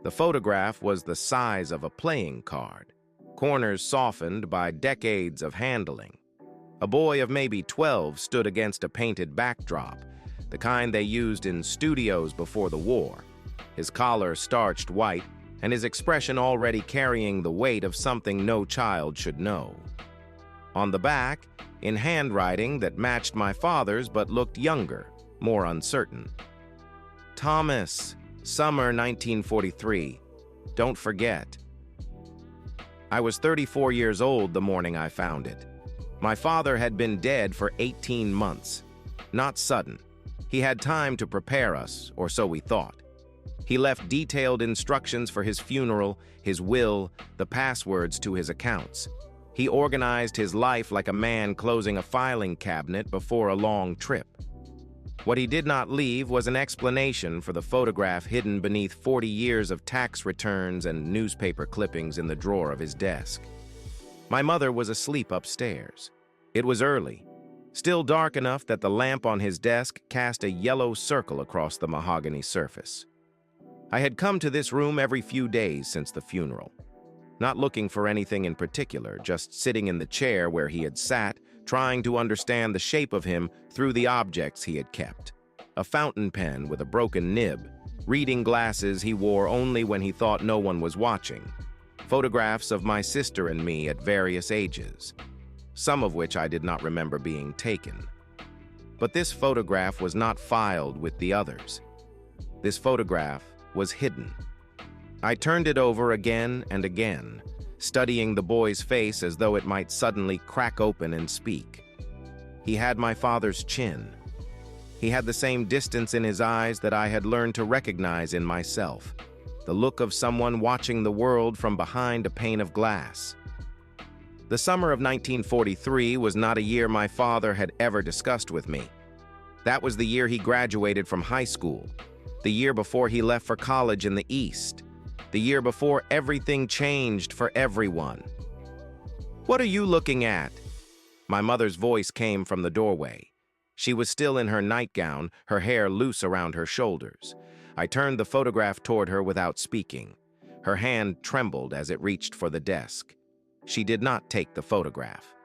The photograph was the size of a playing card, corners softened by decades of handling. A boy of maybe 12 stood against a painted backdrop, the kind they used in studios before the war, his collar starched white and his expression already carrying the weight of something no child should know. On the back, in handwriting that matched my father's but looked younger, more uncertain. Thomas, summer 1943. Don't forget. I was 34 years old the morning I found it. My father had been dead for 18 months. Not sudden. He had time to prepare us, or so we thought. He left detailed instructions for his funeral, his will, the passwords to his accounts. He organized his life like a man closing a filing cabinet before a long trip. What he did not leave was an explanation for the photograph hidden beneath 40 years of tax returns and newspaper clippings in the drawer of his desk. My mother was asleep upstairs. It was early, still dark enough that the lamp on his desk cast a yellow circle across the mahogany surface. I had come to this room every few days since the funeral, not looking for anything in particular, just sitting in the chair where he had sat, trying to understand the shape of him through the objects he had kept. A fountain pen with a broken nib, reading glasses he wore only when he thought no one was watching, photographs of my sister and me at various ages, some of which I did not remember being taken. But this photograph was not filed with the others. This photograph was hidden. I turned it over again and again, studying the boy's face as though it might suddenly crack open and speak. He had my father's chin. He had the same distance in his eyes that I had learned to recognize in myself, the look of someone watching the world from behind a pane of glass. The summer of 1943 was not a year my father had ever discussed with me. That was the year he graduated from high school, the year before he left for college in the East, the year before everything changed for everyone. "What are you looking at?" My mother's voice came from the doorway. She was still in her nightgown, her hair loose around her shoulders. I turned the photograph toward her without speaking. Her hand trembled as it reached for the desk. She did not take the photograph.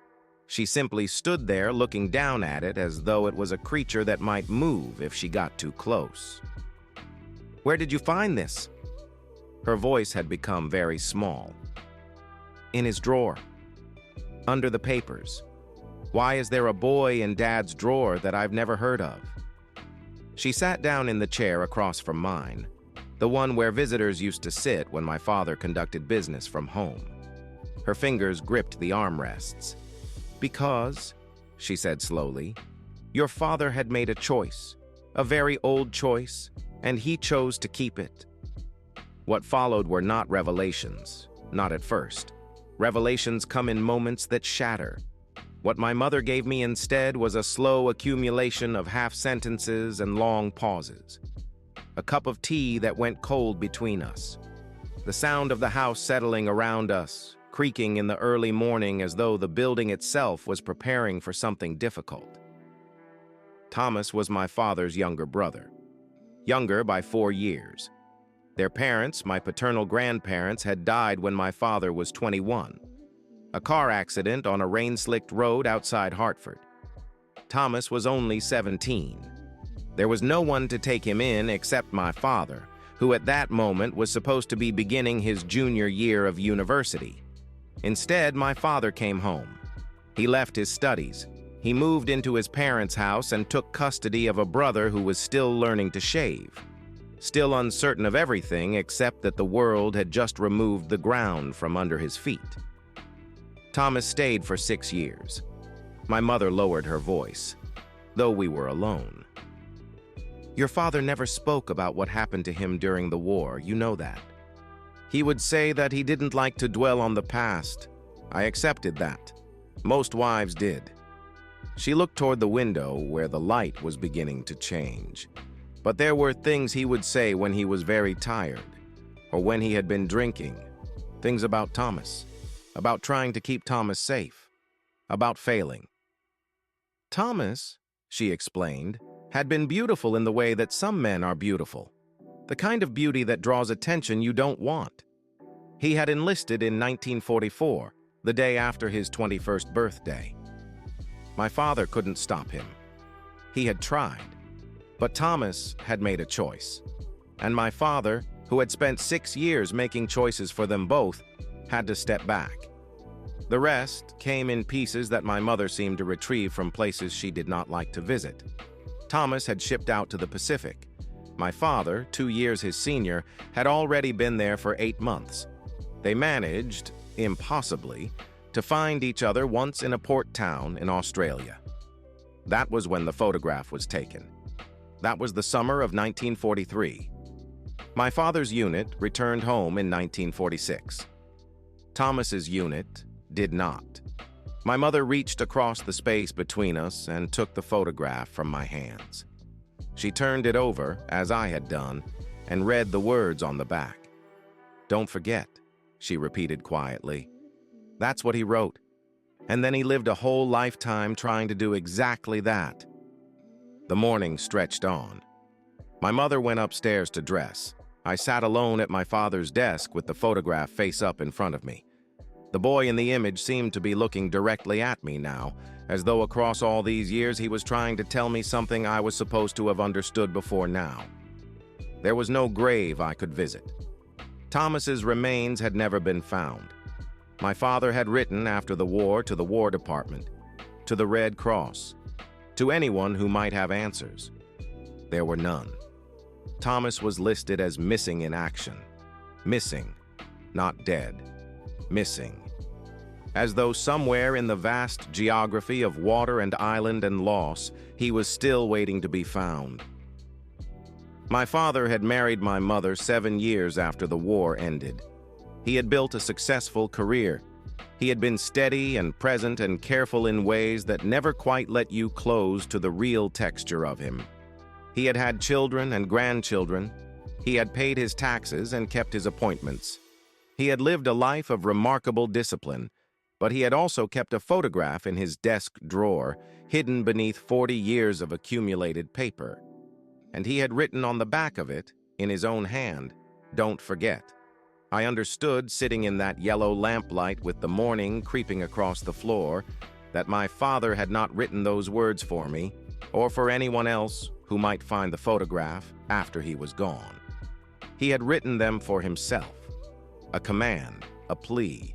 She simply stood there looking down at it as though it was a creature that might move if she got too close. "Where did you find this?" Her voice had become very small. "In his drawer. Under the papers. Why is there a boy in Dad's drawer that I've never heard of?" She sat down in the chair across from mine, the one where visitors used to sit when my father conducted business from home. Her fingers gripped the armrests. "Because," she said slowly, "your father had made a choice, a very old choice, and he chose to keep it." What followed were not revelations, not at first. Revelations come in moments that shatter. What my mother gave me instead was a slow accumulation of half-sentences and long pauses. A cup of tea that went cold between us. The sound of the house settling around us, creaking in the early morning as though the building itself was preparing for something difficult. Thomas was my father's younger brother. Younger by 4 years. Their parents, my paternal grandparents, had died when my father was 21. A car accident on a rain-slicked road outside Hartford. Thomas was only 17. There was no one to take him in except my father, who at that moment was supposed to be beginning his junior year of university. Instead, my father came home. He left his studies. He moved into his parents' house and took custody of a brother who was still learning to shave. Still uncertain of everything except that the world had just removed the ground from under his feet. Thomas stayed for 6 years. My mother lowered her voice, though we were alone. "Your father never spoke about what happened to him during the war, you know that. He would say that he didn't like to dwell on the past. I accepted that. Most wives did." She looked toward the window where the light was beginning to change. But there were things he would say when he was very tired, or when he had been drinking. Things about Thomas, about trying to keep Thomas safe, about failing. Thomas, she explained, had been beautiful in the way that some men are beautiful. the kind of beauty that draws attention you don't want. He had enlisted in 1944, the day after his 21st birthday. My father couldn't stop him. He had tried, but Thomas had made a choice. And my father, who had spent 6 years making choices for them both, had to step back. The rest came in pieces that my mother seemed to retrieve from places she did not like to visit. Thomas had shipped out to the Pacific. My father, 2 years his senior, had already been there for 8 months. They managed, impossibly, to find each other once in a port town in Australia. That was when the photograph was taken. That was the summer of 1943. My father's unit returned home in 1946. Thomas's unit did not. My mother reached across the space between us and took the photograph from my hands. She turned it over, as I had done, and read the words on the back. "Don't forget," she repeated quietly. That's what he wrote. And then he lived a whole lifetime trying to do exactly that. The morning stretched on. My mother went upstairs to dress. I sat alone at my father's desk with the photograph face up in front of me. The boy in the image seemed to be looking directly at me now, as though across all these years he was trying to tell me something I was supposed to have understood before now. There was no grave I could visit. Thomas's remains had never been found. My father had written after the war to the War Department, to the Red Cross, to anyone who might have answers. There were none. Thomas was listed as missing in action. Missing, not dead. Missing. As though somewhere in the vast geography of water and island and loss, he was still waiting to be found. My father had married my mother 7 years after the war ended. He had built a successful career. He had been steady and present and careful in ways that never quite let you close to the real texture of him. He had had children and grandchildren. He had paid his taxes and kept his appointments. He had lived a life of remarkable discipline, but he had also kept a photograph in his desk drawer, hidden beneath 40 years of accumulated paper. And he had written on the back of it, in his own hand, "Don't forget." I understood, sitting in that yellow lamplight with the morning creeping across the floor, that my father had not written those words for me, or for anyone else who might find the photograph after he was gone. He had written them for himself. A command, a plea,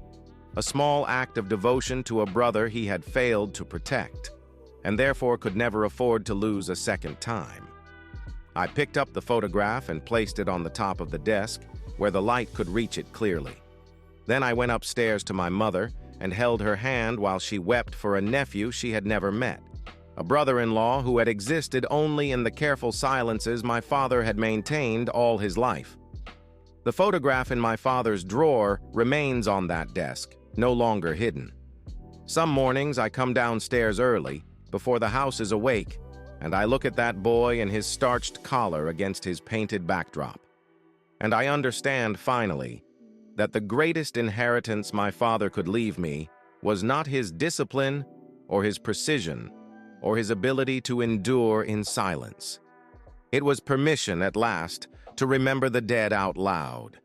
a small act of devotion to a brother he had failed to protect, and therefore could never afford to lose a second time. I picked up the photograph and placed it on the top of the desk, where the light could reach it clearly. Then I went upstairs to my mother and held her hand while she wept for a nephew she had never met, a brother-in-law who had existed only in the careful silences my father had maintained all his life. The photograph in my father's drawer remains on that desk, no longer hidden. Some mornings I come downstairs early, before the house is awake, and I look at that boy in his starched collar against his painted backdrop. And I understand, finally, that the greatest inheritance my father could leave me was not his discipline or his precision or his ability to endure in silence. It was permission, at last, to remember the dead out loud.